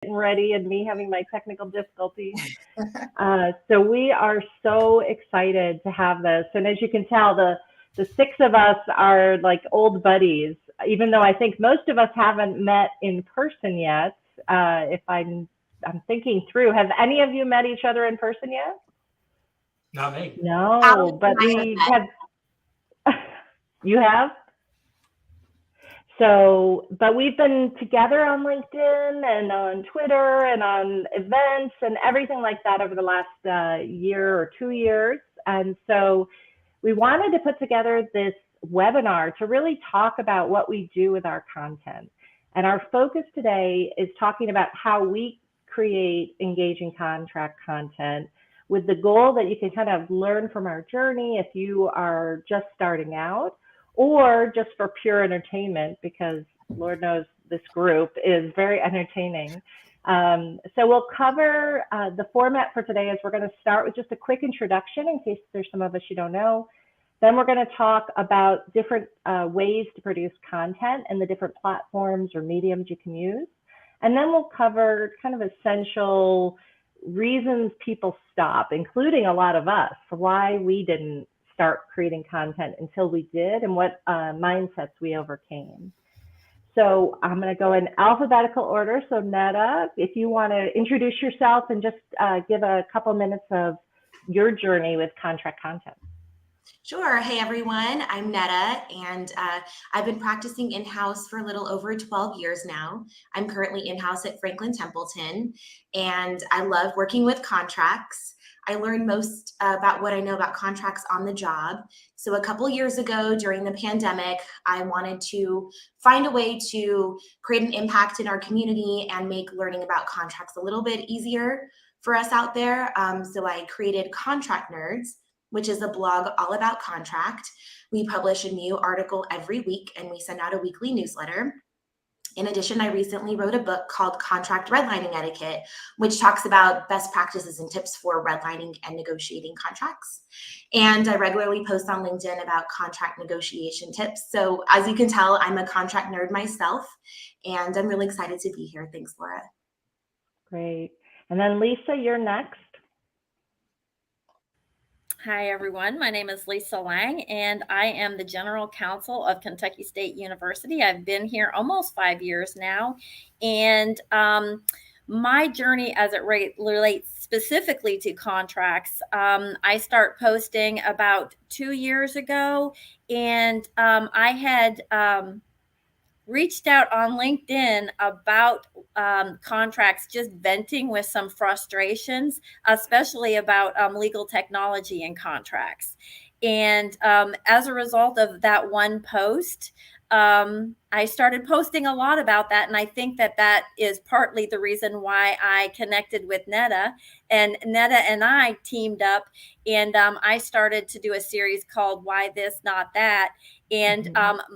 ready and me having my technical difficulties. So we are so excited to have this. And as you can tell, the six of us are like old buddies, even though I think most of us haven't met in person yet. If I'm thinking through, have any of you met each other in person yet? Not me. No, but we have. You have? So, but we've been together on LinkedIn and on Twitter and on events and everything like that over the last year or 2 years. And so we wanted to put together this webinar to really talk about what we do with our content. And our focus today is talking about how we create engaging contract content with the goal that you can kind of learn from our journey if you are just starting out, or just for pure entertainment, because Lord knows this group is very entertaining. So we'll cover the format for today is we're going to start with just a quick introduction in case there's some of us you don't know. Then we're going to talk about different ways to produce content and the different platforms or mediums you can use. And then we'll cover kind of essential reasons people stop, including a lot of us, for why we didn't start creating content until we did and what mindsets we overcame. So I'm going to go in alphabetical order. So Netta, if you want to introduce yourself and just give a couple minutes of your journey with contract content. Sure. Hey, everyone. I'm Netta, and I've been practicing in-house for a little over 12 years now. I'm currently in-house at Franklin Templeton, and I love working with contracts. I learned most about what I know about contracts on the job. So a couple years ago during the pandemic, I wanted to find a way to create an impact in our community and make learning about contracts a little bit easier for us out there. So I created Contract Nerds, which is a blog all about contract. We publish a new article every week and we send out a weekly newsletter. In addition, I recently wrote a book called Contract Redlining Etiquette, which talks about best practices and tips for redlining and negotiating contracts. And I regularly post on LinkedIn about contract negotiation tips. So as you can tell, I'm a contract nerd myself, and I'm really excited to be here. Thanks, Laura. Great. And then Lisa, you're next. Hi, everyone. My name is Lisa Lang, and I am the General Counsel of Kentucky State University. I've been here almost 5 years now, and my journey as it relates specifically to contracts, I start posting about 2 years ago, and I had reached out on LinkedIn about contracts, just venting with some frustrations, especially about legal technology and contracts. And as a result of that one post, I started posting a lot about that. And I think that that is partly the reason why I connected with Netta. And Netta and I teamed up, and I started to do a series called Why This, Not That. And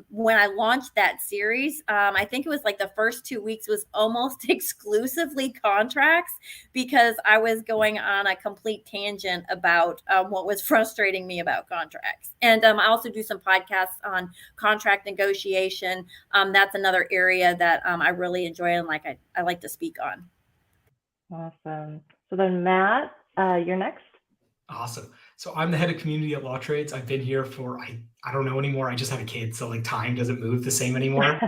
when I launched that series, I think it was like the first 2 weeks was almost exclusively contracts, because I was going on a complete tangent about what was frustrating me about contracts. And I also do some podcasts on contract negotiation. That's another area that I really enjoy and I like to speak on. Awesome. So then Matt, you're next. Awesome. So I'm the head of community at Lawtrades. I've been here for, I don't know anymore. I just had a kid. So like time doesn't move the same anymore.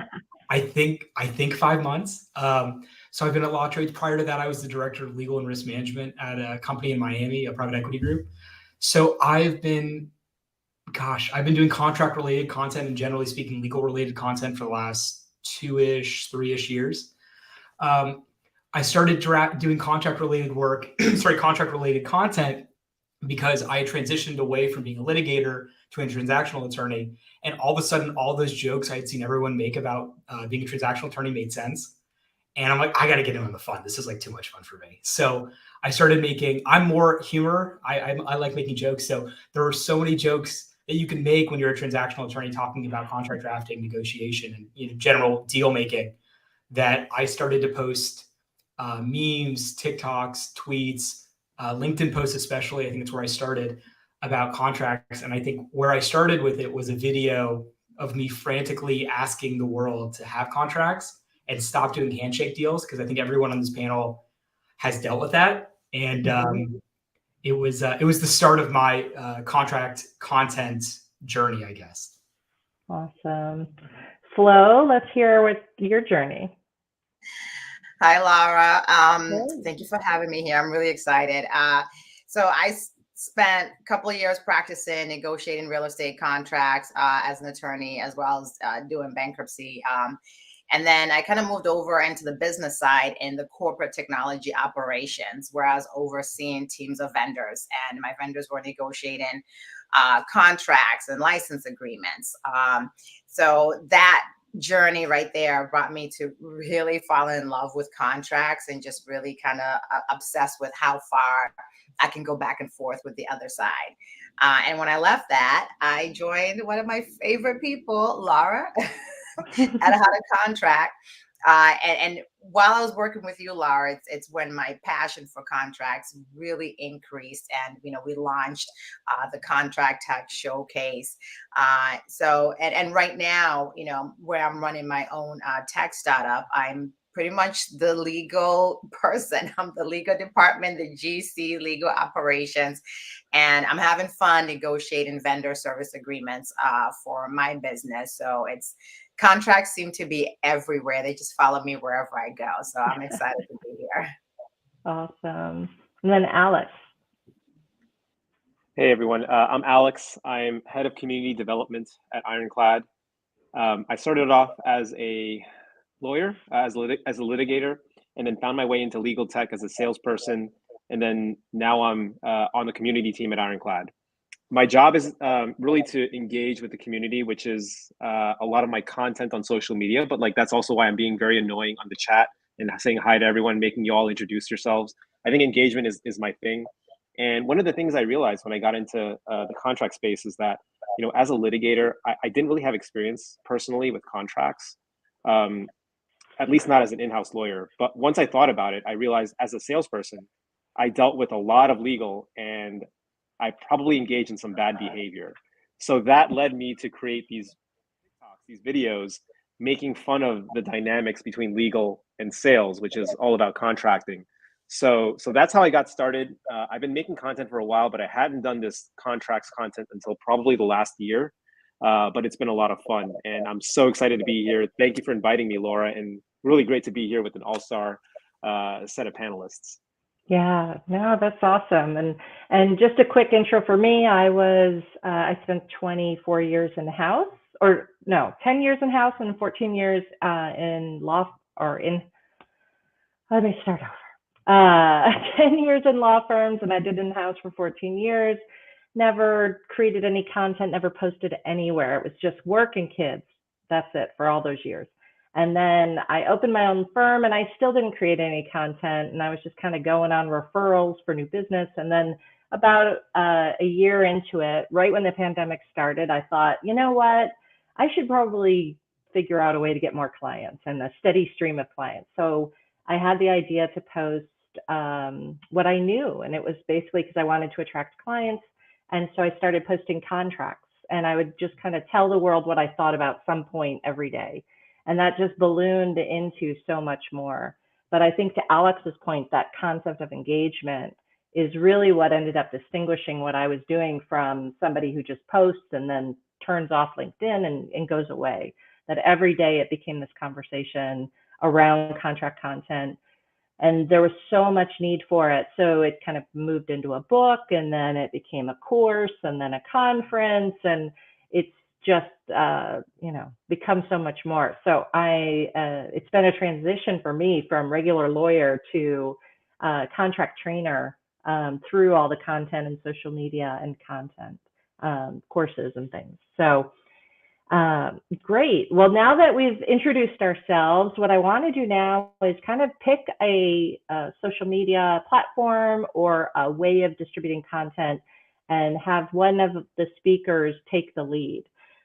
I think 5 months. So I've been at Lawtrades. Prior to that, I was the director of legal and risk management at a company in Miami, a private equity group. So I've been doing contract related content and generally speaking, legal related content for the last 3-ish years. I started doing contract related content because I had transitioned away from being a litigator to a transactional attorney. And all of a sudden, all those jokes I had seen everyone make about being a transactional attorney made sense. And I'm like, I got to get in on the fun. This is like too much fun for me. So I started I'm more humor. I like making jokes. So there are so many jokes that you can make when you're a transactional attorney talking about contract drafting, negotiation, and general deal making, that I started to post memes, TikToks, tweets, LinkedIn posts especially. I think it's where I started about contracts. And I think where I started with it was a video of me frantically asking the world to have contracts and stop doing handshake deals, because I think everyone on this panel has dealt with that. And it was the start of my contract content journey, I guess. Awesome. Flo, let's hear what your journey. Hi, Laura. Thank you for having me here. I'm really excited. So I spent a couple of years practicing negotiating real estate contracts as an attorney, as well as doing bankruptcy. And then I kind of moved over into the business side in the corporate technology operations, where I was overseeing teams of vendors, and my vendors were negotiating contracts and license agreements. So that journey right there brought me to really fall in love with contracts and just really kind of obsessed with how far I can go back and forth with the other side. And when I left that, I joined one of my favorite people, Laura, at How to Contract. And while I was working with you, Laura, it's when my passion for contracts really increased. And, we launched the Contract Tech Showcase. And right now, where I'm running my own tech startup, I'm pretty much the legal person. I'm the legal department, the GC, legal operations, and I'm having fun negotiating vendor service agreements for my business. So contracts seem to be everywhere. They just follow me wherever I go. So I'm excited to be here. Awesome. And then Alex. Hey, everyone. I'm Alex. I'm head of community development at Ironclad. I started off as a lawyer, as a litigator, and then found my way into legal tech as a salesperson. And then now I'm on the community team at Ironclad. My job is really to engage with the community, which is a lot of my content on social media. But that's also why I'm being very annoying on the chat and saying hi to everyone, making you all introduce yourselves. I think engagement is my thing. And one of the things I realized when I got into the contract space is that, as a litigator, I didn't really have experience personally with contracts, at least not as an in-house lawyer. But once I thought about it, I realized as a salesperson, I dealt with a lot of legal, and I probably engaged in some bad behavior. So that led me to create these TikToks, these videos, making fun of the dynamics between legal and sales, which is all about contracting. So that's how I got started. I've been making content for a while, but I hadn't done this contracts content until probably the last year. But it's been a lot of fun, and I'm so excited to be here. Thank you for inviting me, Laura, and really great to be here with an all-star set of panelists. Yeah, no, that's awesome. And just a quick intro for me, I spent 24 years in house, 10 years in house and 14 years in law, let me start over. 10 years in law firms, and I did in-house for 14 years. Never created any content, never posted anywhere. It was just work and kids. That's it for all those years. And then I opened my own firm, and I still didn't create any content. And I was just kind of going on referrals for new business. And then about a year into it, right when the pandemic started, I thought, you know what? I should probably figure out a way to get more clients and a steady stream of clients. So I had the idea to post what I knew. And it was basically because I wanted to attract clients. And so I started posting contracts, and I would just kind of tell the world what I thought about some point every day. And that just ballooned into so much more. But I think to Alex's point, that concept of engagement is really what ended up distinguishing what I was doing from somebody who just posts and then turns off LinkedIn and goes away. That every day it became this conversation around contract content. And there was so much need for it. So it kind of moved into a book, and then it became a course, and then a conference, and it's just, become so much more. So it's been a transition for me from regular lawyer to contract trainer through all the content and social media and content courses and things. So great. Well, now that we've introduced ourselves, what I want to do now is kind of pick a social media platform or a way of distributing content and have one of the speakers take the lead.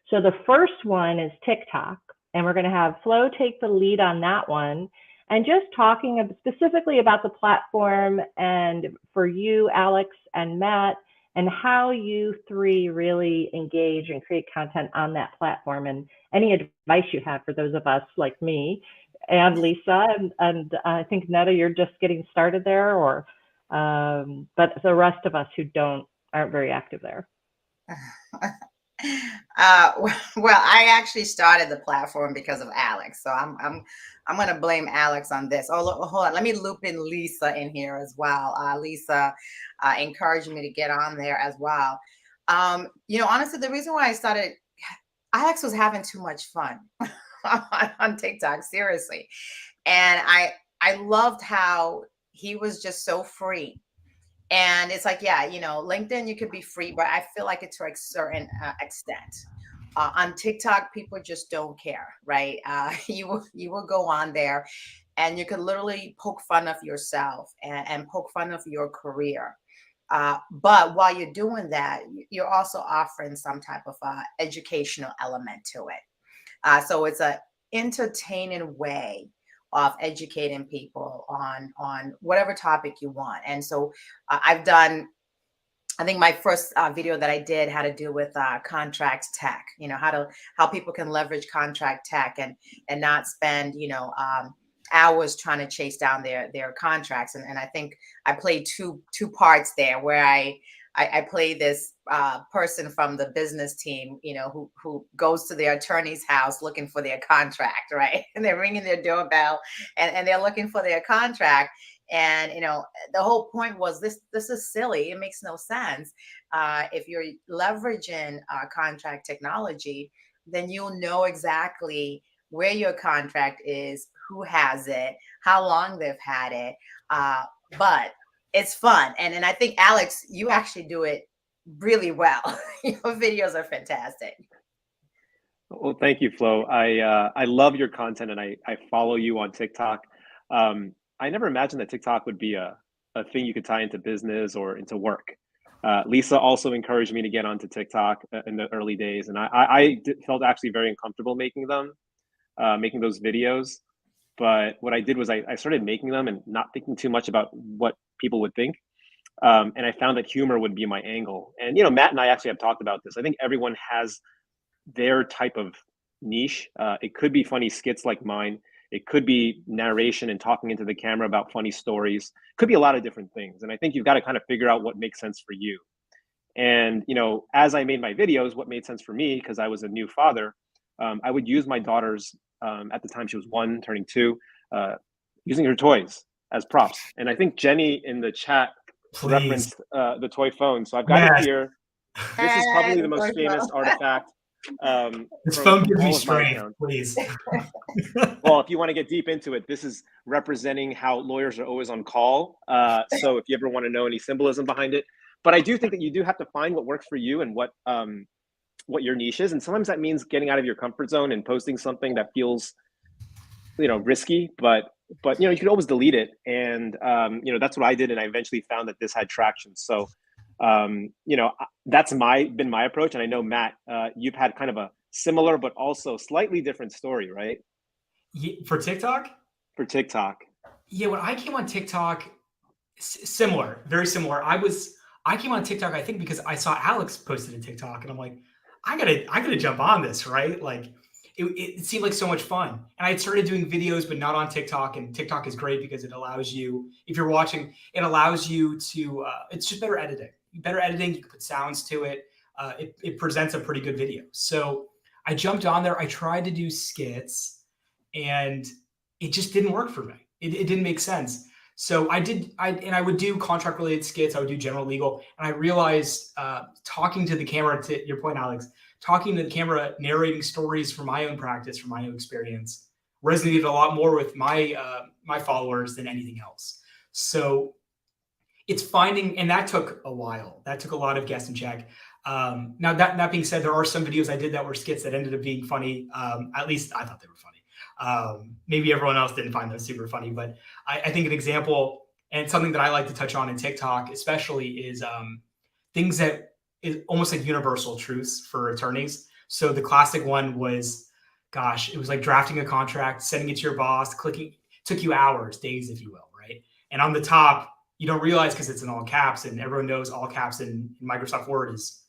So the first one is TikTok, and we're going to have Flo take the lead on that one, and just talking specifically about the platform and for you, Alex and Matt, and how you three really engage and create content on that platform, and any advice you have for those of us like me and Lisa, and I think Netta, you're just getting started there, or but the rest of us who aren't very active there. Well, I actually started the platform because of Alex, so I'm going to blame Alex on this. Oh, hold on, let me loop in Lisa in here as well. Lisa encouraged me to get on there as well. Honestly, the reason why I started, Alex was having too much fun on TikTok, seriously, and I loved how he was just so free. And it's like, yeah, LinkedIn, you could be free, but I feel like it's to a certain extent. On TikTok, people just don't care, right? You will go on there and you could literally poke fun of yourself and poke fun of your career. But while you're doing that, you're also offering some type of educational element to it. So it's an entertaining way of educating people on whatever topic you want. And so I've done, I think my first video that I did had to do with contract tech, how people can leverage contract tech and not spend, hours trying to chase down their contracts. And I think I played two parts there, where I play this person from the business team, who goes to their attorney's house looking for their contract, right? And they're ringing their doorbell and they're looking for their contract. And, the whole point was this is silly. It makes no sense. If you're leveraging contract technology, then you'll know exactly where your contract is, who has it, how long they've had it. But it's fun. And I think, Alex, you actually do it really well. Your videos are fantastic. Well, thank you, Flo. I love your content, and I follow you on TikTok. I never imagined that TikTok would be a thing you could tie into business or into work. Lisa also encouraged me to get onto TikTok in the early days, and I felt actually very uncomfortable making those videos. But what I did was I started making them and not thinking too much about what people would think. And I found that humor would be my angle. And, Matt and I actually have talked about this. I think everyone has their type of niche. It could be funny skits like mine. It could be narration and talking into the camera about funny stories. It could be a lot of different things. And I think you've got to kind of figure out what makes sense for you. And, as I made my videos, what made sense for me, because I was a new father, I would use my daughter's, at the time she was 1, turning 2, using her toys as props. And I think Jenny in the chat referenced the toy phone. So I've got it here. This is probably the most famous artifact. This phone gives me strength, please. Well, if you want to get deep into it, this is representing how lawyers are always on call. So if you ever want to know any symbolism behind it, but I do think that you do have to find what works for you and what your niche is. And sometimes that means getting out of your comfort zone and posting something that feels, risky, but you can always delete it. And, that's what I did. And I eventually found that this had traction. So, that's been my approach. And I know, Matt, you've had kind of a similar, but also slightly different story, right? For TikTok? For TikTok. Yeah. When I came on TikTok, similar, very similar. I came on TikTok, I think, because I saw Alex posted a TikTok and I'm like, I gotta jump on this, right? Like it seemed like so much fun. And I had started doing videos, but not on TikTok. And TikTok is great because it allows you, if you're watching, it allows you to, it's just better editing. You can put sounds to it. It presents a pretty good video. So I jumped on there. I tried to do skits and it just didn't work for me. It didn't make sense. So I would do contract related skits. I would do general legal. And I realized talking to the camera, to your point, Alex, talking to the camera, narrating stories from my own practice, from my own experience, resonated a lot more with my followers than anything else. So it's finding, and that took a while. That took a lot of guess and check. Now that being said, there are some videos I did that were skits that ended up being funny. At least I thought they were funny. Maybe everyone else didn't find those super funny, but I think an example and something that I like to touch on in TikTok, especially, is things that is almost like universal truths for attorneys. So the classic one was, it was like drafting a contract, sending it to your boss, clicking, took you hours, days, if you will, right? And on the top, you don't realize because it's in all caps, and everyone knows all caps in Microsoft Word is,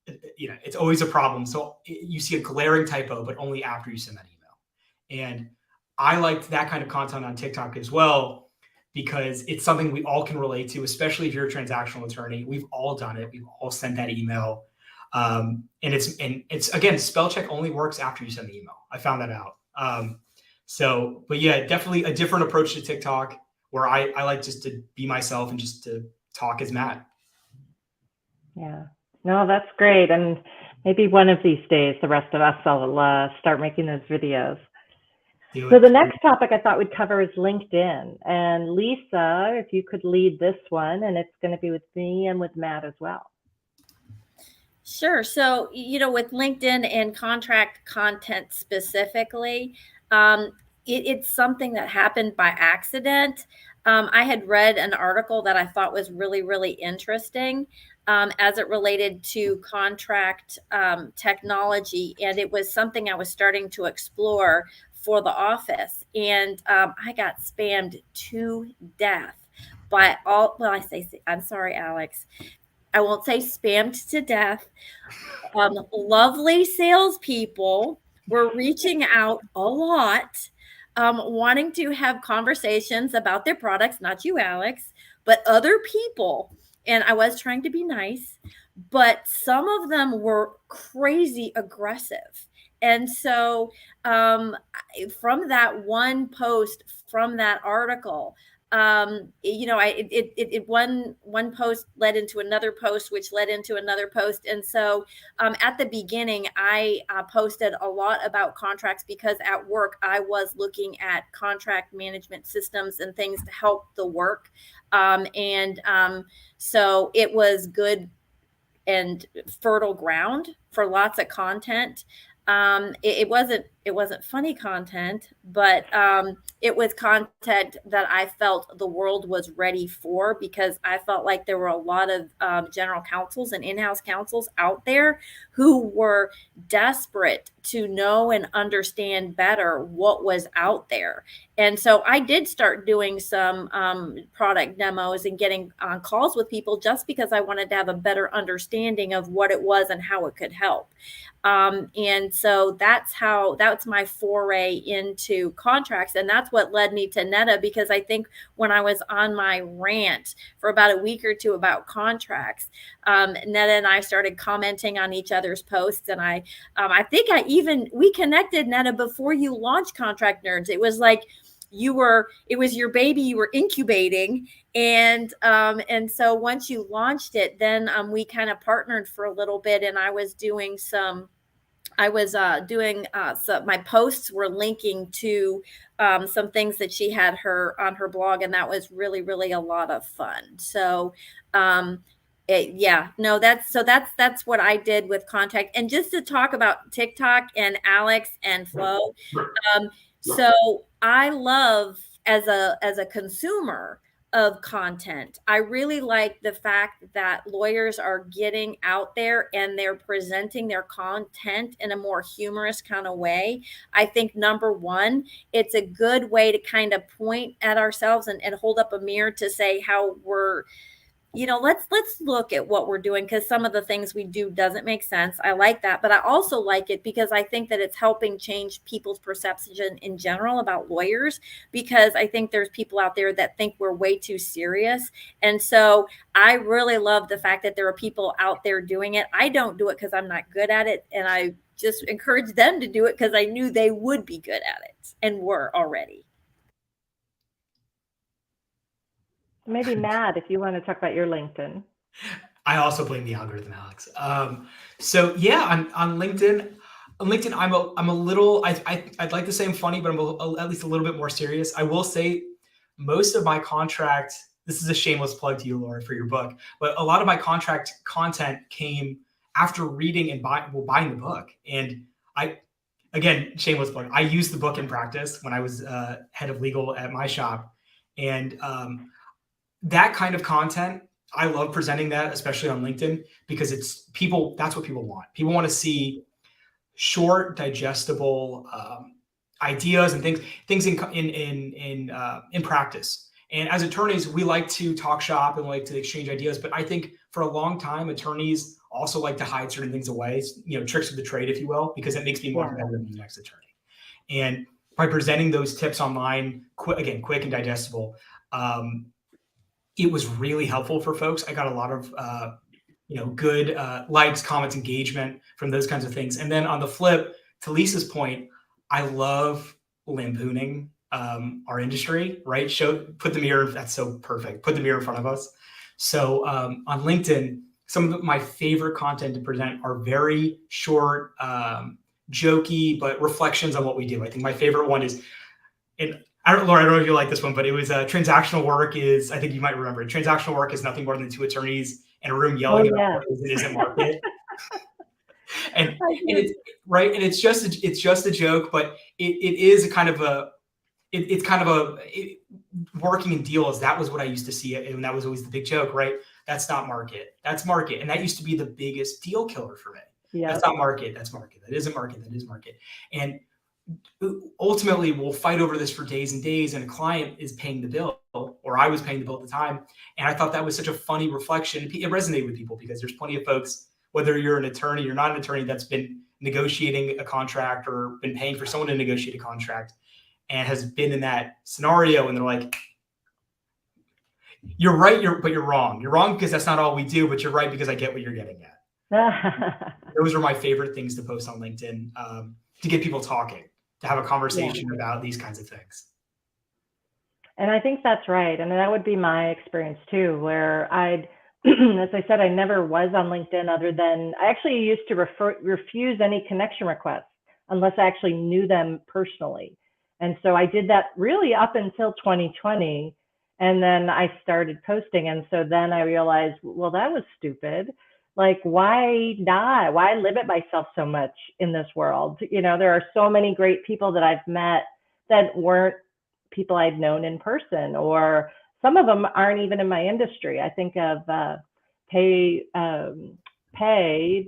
it's always a problem. So you see a glaring typo, but only after you send that email. And I liked that kind of content on TikTok as well, because it's something we all can relate to, especially if you're a transactional attorney. We've all done it. We've all sent that email. And it's again, spell check only works after you send the email. I found that out. But yeah, definitely a different approach to TikTok, where I like just to be myself and just to talk as Matt. Yeah, no, that's great. And maybe one of these days, the rest of us will start making those videos. So the next topic I thought we'd cover is LinkedIn. And Lisa, if you could lead this one, and it's going to be with me and with Matt as well. Sure. So, with LinkedIn and contract content specifically, it's something that happened by accident. I had read an article that I thought was really, really interesting as it related to contract technology. And it was something I was starting to explore for the office. And I got spammed to death by I'm sorry, Alex. I won't say spammed to death. Lovely salespeople were reaching out a lot, wanting to have conversations about their products, not you, Alex, but other people. And I was trying to be nice, but some of them were crazy aggressive. And so from that one post, from that article, one post led into another post, which led into another post. And so at the beginning, I posted a lot about contracts because at work, I was looking at contract management systems and things to help the work. So it was good and fertile ground for lots of content. It wasn't funny content, but it was content that I felt the world was ready for, because I felt like there were a lot of general counsels and in-house counsels out there who were desperate to know and understand better what was out there. And so I did start doing some product demos and getting on calls with people just because I wanted to have a better understanding of what it was and how it could help. And so that's my foray into contracts. And that's what led me to Netta, because I think when I was on my rant for about a week or two about contracts, Netta and I started commenting on each other's posts. And I think we connected, Netta, before you launched Contract Nerds. It was like, it was your baby you were incubating. And so once you launched it, then we kind of partnered for a little bit, and I was doing my posts were linking to some things that she had on her blog, and that was really, really a lot of fun. So that's what I did with Contact. And just to talk about TikTok and Alex and Flo, so I love, as a consumer of content, I really like the fact that lawyers are getting out there and they're presenting their content in a more humorous kind of way. I think, number one, it's a good way to kind of point at ourselves and hold up a mirror to say how we're, let's look at what we're doing, because some of the things we do doesn't make sense. I like that. But I also like it because I think that it's helping change people's perception in general about lawyers, because I think there's people out there that think we're way too serious. And so I really love the fact that there are people out there doing it. I don't do it because I'm not good at it. And I just encourage them to do it because I knew they would be good at it and were already. Maybe Matt, if you want to talk about your LinkedIn. I also blame the algorithm, Alex. So yeah, on LinkedIn, I'm a little. I'd like to say I'm funny, but I'm at least a little bit more serious. I will say, most of my contract. This is a shameless plug to you, Laura, for your book. But a lot of my contract content came after reading and buying the book. And again, shameless plug. I used the book in practice when I was head of legal at my shop, and that kind of content, I love presenting that, especially on LinkedIn, because that's what people want. People want to see short, digestible ideas and things in practice. And as attorneys, we like to talk shop and like to exchange ideas. But I think for a long time, attorneys also like to hide certain things away, tricks of the trade, if you will, because it makes me more competitive than the next attorney. And by presenting those tips online, quick and digestible, it was really helpful for folks. I got a lot of good likes, comments, engagement from those kinds of things. And then on the flip, to Lisa's point, I love lampooning our industry, right? Put the mirror, that's so perfect. Put the mirror in front of us. So on LinkedIn, some of my favorite content to present are very short, jokey, but reflections on what we do. I think my favorite one is, Laura, I don't know if you like this one, but it was transactional work is, I think you might remember it. Transactional work is nothing more than two attorneys in a room yelling about what is and isn't market. and it's right. And it's just a joke, but it is a kind of working in deals. That was what I used to see it. And that was always the big joke, right? That's not market. That's market. And that used to be the biggest deal killer for me. Yeah. That's not market. That's market. That isn't market. That is market. And ultimately we'll fight over this for days and days, and a client is paying the bill, or I was paying the bill at the time. And I thought that was such a funny reflection. It resonated with people because there's plenty of folks, whether you're an attorney or not an attorney, that's been negotiating a contract or been paying for someone to negotiate a contract and has been in that scenario. And they're like, you're right, but you're wrong. You're wrong because that's not all we do, but you're right because I get what you're getting at. Those are my favorite things to post on LinkedIn, to get people talking, to have a conversation about these kinds of things. And I think that's right. And that would be my experience too, where as I said, I never was on LinkedIn other than, I actually used to refuse any connection requests unless I actually knew them personally. And so I did that really up until 2020. And then I started posting. And so then I realized, well, that was stupid. Like, why not? Why limit myself so much in this world? There are so many great people that I've met that weren't people I'd known in person, or some of them aren't even in my industry. I think of Pay,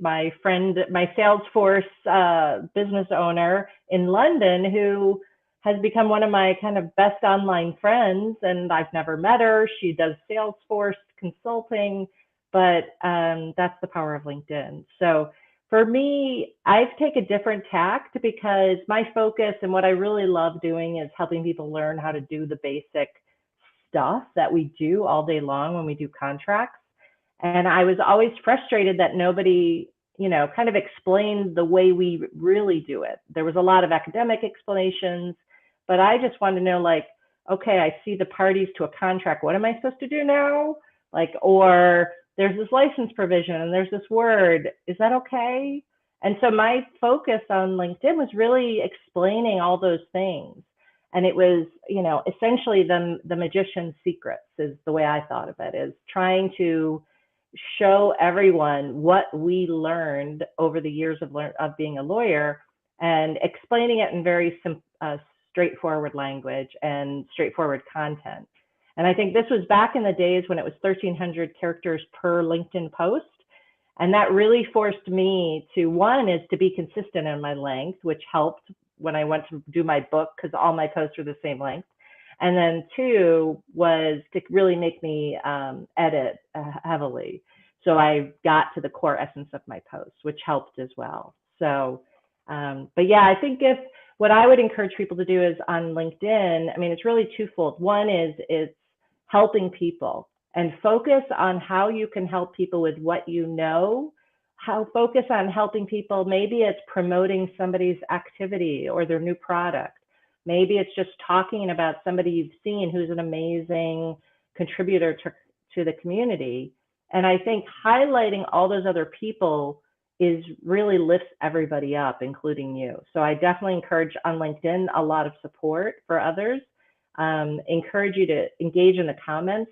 my friend, my Salesforce business owner in London, who has become one of my kind of best online friends, and I've never met her. She does Salesforce consulting, but that's the power of LinkedIn. So for me, I've taken a different tact because my focus and what I really love doing is helping people learn how to do the basic stuff that we do all day long when we do contracts. And I was always frustrated that nobody, kind of explained the way we really do it. There was a lot of academic explanations, but I just wanted to know, like, okay, I see the parties to a contract. What am I supposed to do now? Or there's this license provision and there's this word. Is that okay? And so my focus on LinkedIn was really explaining all those things. And it was, essentially the magician's secrets is the way I thought of it, is trying to show everyone what we learned over the years of being a lawyer and explaining it in very straightforward language and straightforward content. And I think this was back in the days when it was 1,300 characters per LinkedIn post. And that really forced me to, one is to be consistent in my length, which helped when I went to do my book because all my posts were the same length. And then two was to really make me edit heavily. So I got to the core essence of my posts, which helped as well. So, but yeah, I think what I would encourage people to do is on LinkedIn, I mean, it's really twofold. One is it's helping people and focus on how you can help people with what you know. How focus on helping people. Maybe it's promoting somebody's activity or their new product. Maybe it's just talking about somebody you've seen who's an amazing contributor to the community. And I think highlighting all those other people really lifts everybody up, including you. So I definitely encourage on LinkedIn a lot of support for others. Encourage you to engage in the comments.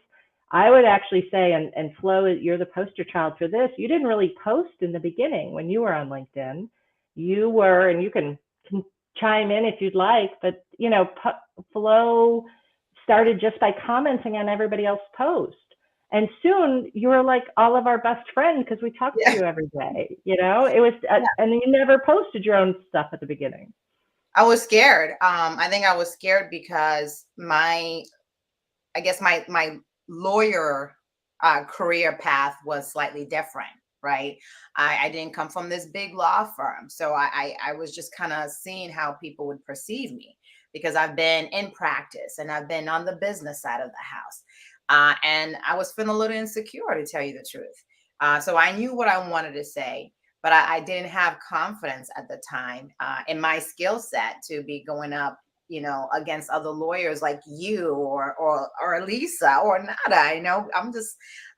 I would actually say, and Flo, you're the poster child for this. You didn't really post in the beginning when you were on LinkedIn. You were, and you can chime in if you'd like, but Flo started just by commenting on everybody else's post. And soon you were like all of our best friends because we talked to you every day. It was, and you never posted your own stuff at the beginning. I was scared. I think I was scared because my lawyer career path was slightly different, right? I didn't come from this big law firm. So I was just kind of seeing how people would perceive me. because I've been in practice and I've been on the business side of the house. And I was feeling a little insecure, to tell you the truth. So I knew what I wanted to say, but I didn't have confidence at the time in my skill set to be going up, against other lawyers like you or Lisa or Nada.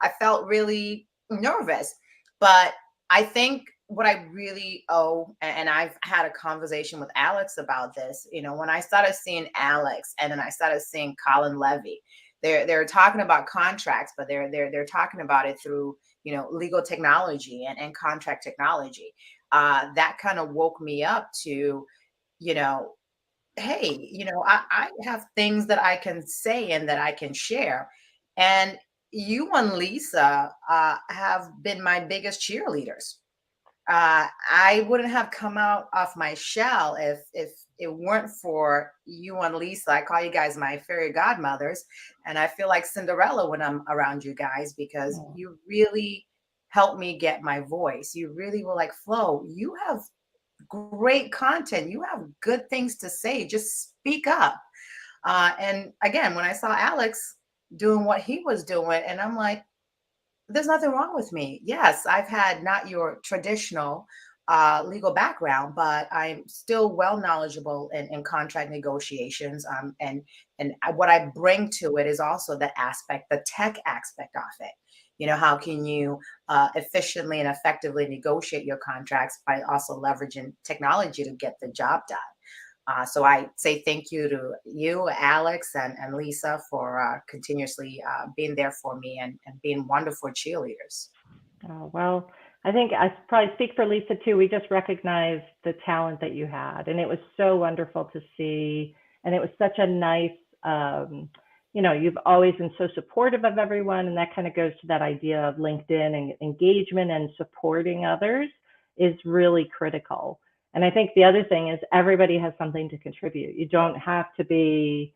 I felt really nervous. But I think what I really owe, and I've had a conversation with Alex about this, when I started seeing Alex and then I started seeing Colin Levy, they're talking about contracts, but they're talking about it through, legal technology and contract technology. That kind of woke me up to, hey, I have things that I can say and that I can share. And you and Lisa have been my biggest cheerleaders. I wouldn't have come out of my shell if it weren't for you and Lisa. I call you guys my fairy godmothers, and I feel like Cinderella when I'm around you guys, because you really helped me get my voice. You really were like, Flo, you have great content. You have good things to say. Just speak up. And again, when I saw Alex doing what he was doing, and I'm like, there's nothing wrong with me. Yes, I've had not your traditional legal background, but I'm still well knowledgeable in contract negotiations. And what I bring to it is also the tech aspect of it. How can you efficiently and effectively negotiate your contracts by also leveraging technology to get the job done? So I say thank you to you, Alex, and Lisa for continuously being there for me and being wonderful cheerleaders. Oh, well, I think I probably speak for Lisa too. We just recognized the talent that you had, and it was so wonderful to see. And it was such a nice, you've always been so supportive of everyone. And that kind of goes to that idea of LinkedIn and engagement and supporting others is really critical. And I think the other thing is everybody has something to contribute. You don't have to be,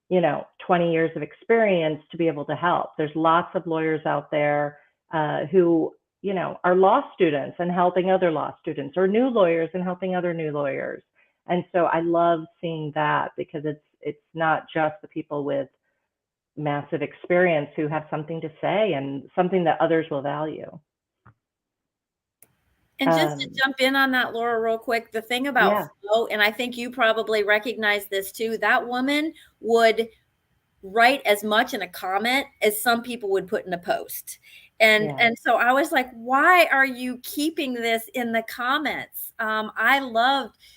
20 years of experience to be able to help. There's lots of lawyers out there who, are law students and helping other law students, or new lawyers and helping other new lawyers. And so I love seeing that, because it's not just the people with massive experience who have something to say and something that others will value. And just to jump in on that, Laura, real quick, the thing about Flo, and I think you probably recognize this too, that woman would write as much in a comment as some people would put in a post. And so I was like, why are you keeping this in the comments?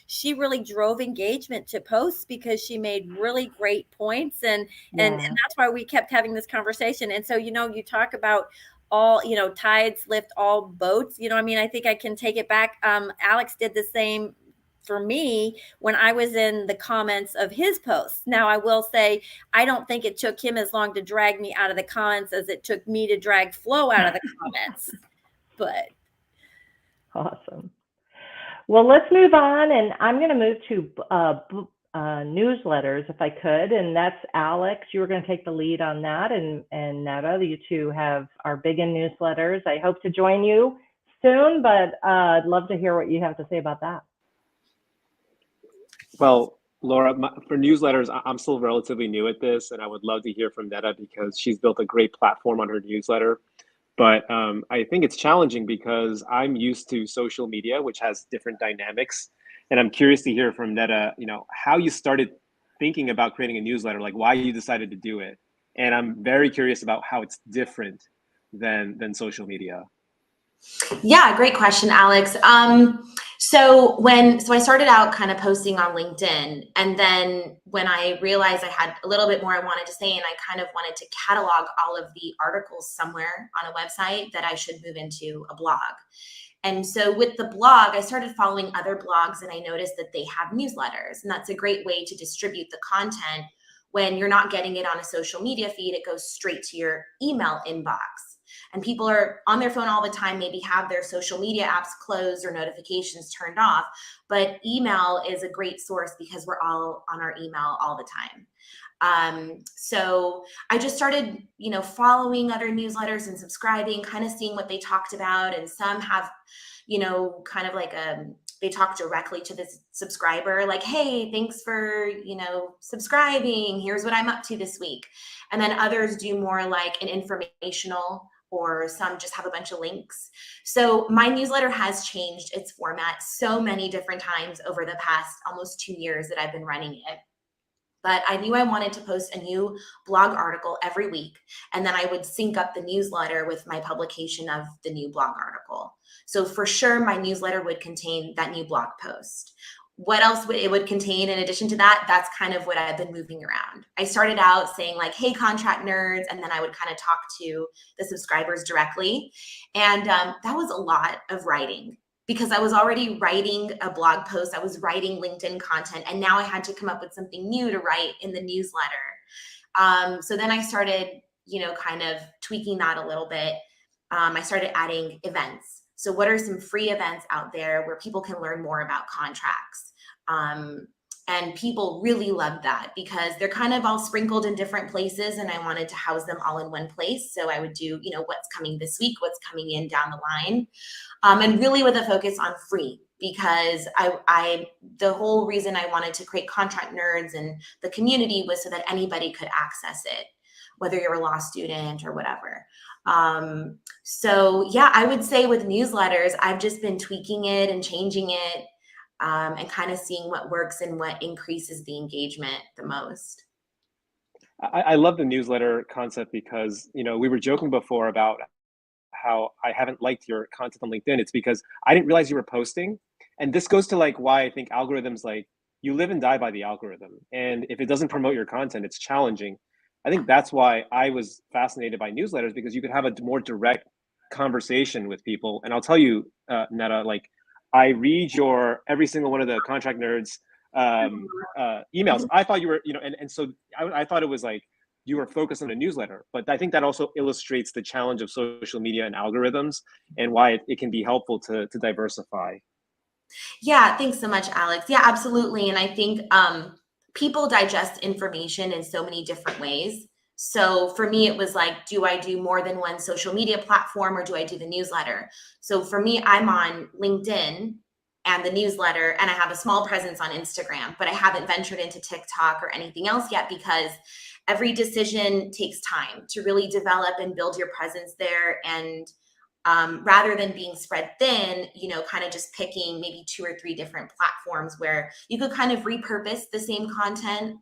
She really drove engagement to posts because she made really great points. And that's why we kept having this conversation. And so, you talk about all, tides lift all boats. I think I can take it back. Alex did the same for me when I was in the comments of his posts. Now, I will say, I don't think it took him as long to drag me out of the comments as it took me to drag Flo out of the comments. But awesome. Well, let's move on, and I'm going to move to newsletters if I could, and that's Alex. You were going to take the lead on that, and Nada, you two are big in newsletters. I hope to join you soon, but I'd love to hear what you have to say about that. Well, Laura, for newsletters, I'm still relatively new at this, and I would love to hear from Netta because she's built a great platform on her newsletter. But I think it's challenging because I'm used to social media, which has different dynamics. And I'm curious to hear from Netta, how you started thinking about creating a newsletter, like why you decided to do it. And I'm very curious about how it's different than social media. Yeah, great question, Alex. So I started out kind of posting on LinkedIn, and then when I realized I had a little bit more I wanted to say, and I kind of wanted to catalog all of the articles somewhere on a website, that I should move into a blog. And so with the blog, I started following other blogs, and I noticed that they have newsletters, and that's a great way to distribute the content. When you're not getting it on a social media feed, it goes straight to your email inbox. And people are on their phone all the time, maybe have their social media apps closed or notifications turned off. But email is a great source because we're all on our email all the time. So I just started, following other newsletters and subscribing, kind of seeing what they talked about. And some have, kind of like they talk directly to the subscriber, like, hey, thanks for, subscribing. Here's what I'm up to this week. And then others do more like an informational, or some just have a bunch of links. So my newsletter has changed its format so many different times over the past almost 2 years that I've been running it. But I knew I wanted to post a new blog article every week, and then I would sync up the newsletter with my publication of the new blog article. So for sure, my newsletter would contain that new blog post. What else it would contain in addition to that, that's kind of what I've been moving around. I started out saying like, hey, contract nerds, and then I would kind of talk to the subscribers directly. And that was a lot of writing, because I was already writing a blog post, I was writing LinkedIn content, and now I had to come up with something new to write in the newsletter. So then I started, kind of tweaking that a little bit. I started adding events. So what are some free events out there where people can learn more about contracts? And people really loved that, because they're kind of all sprinkled in different places, and I wanted to house them all in one place. So I would do, what's coming this week, what's coming in down the line. And really with a focus on free, because the whole reason I wanted to create Contract Nerds and the community was so that anybody could access it, whether you're a law student or whatever. So yeah, I would say with newsletters, I've just been tweaking it and changing it, and kind of seeing what works and what increases the engagement the most. I love the newsletter concept because, we were joking before about how I haven't liked your content on LinkedIn. It's because I didn't realize you were posting. And this goes to like why I think algorithms, like, you live and die by the algorithm. And if it doesn't promote your content, it's challenging. I think that's why I was fascinated by newsletters, because you could have a more direct conversation with people. And I'll tell you, Netta, like, I read every single one of the Contract Nerds emails. I thought you were, and so I thought it was like you were focused on a newsletter, but I think that also illustrates the challenge of social media and algorithms and why it can be helpful to diversify. Yeah, thanks so much, Alex. Yeah, absolutely. And I think people digest information in so many different ways. So for me, it was like, do I do more than one social media platform, or do I do the newsletter? So for me, I'm on LinkedIn and the newsletter, and I have a small presence on Instagram, but I haven't ventured into TikTok or anything else yet, because every decision takes time to really develop and build your presence there. And rather than being spread thin, kind of just picking maybe 2 or 3 different platforms where you could kind of repurpose the same content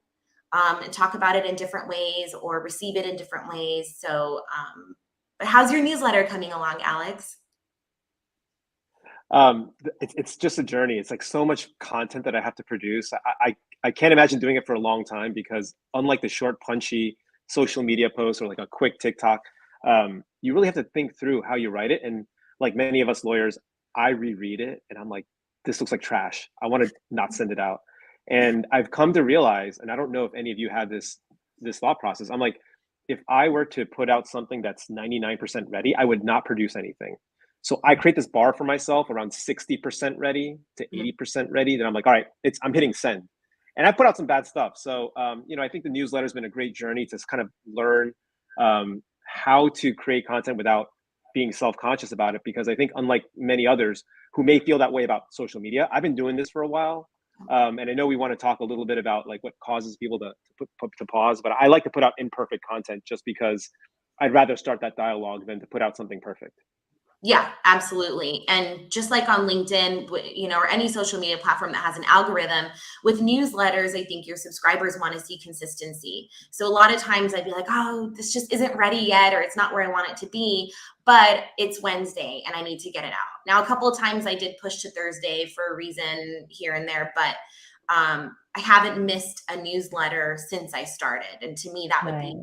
and talk about it in different ways or receive it in different ways. So, but how's your newsletter coming along, Alex? It's just a journey. It's like so much content that I have to produce. I can't imagine doing it for a long time, because unlike the short, punchy social media posts or like a quick TikTok, you really have to think through how you write it. And like many of us lawyers, I reread it and I'm like, this looks like trash. I want to not send it out. And I've come to realize, and I don't know if any of you had this thought process. I'm like, if I were to put out something that's 99% ready, I would not produce anything. So I create this bar for myself around 60% ready to 80% ready. Then I'm like, all right, I'm hitting send. And I put out some bad stuff. So, I think the newsletter has been a great journey to kind of learn how to create content without being self-conscious about it. Because I think unlike many others who may feel that way about social media, I've been doing this for a while. And I know we want to talk a little bit about like what causes people to pause, but I like to put out imperfect content just because I'd rather start that dialogue than to put out something perfect. Yeah, absolutely. And just like on LinkedIn, or any social media platform that has an algorithm, with newsletters, I think your subscribers want to see consistency. So a lot of times I'd be like, oh, this just isn't ready yet, or it's not where I want it to be, but it's Wednesday and I need to get it out. Now, a couple of times I did push to Thursday for a reason here and there, but I haven't missed a newsletter since I started. And to me, that would be,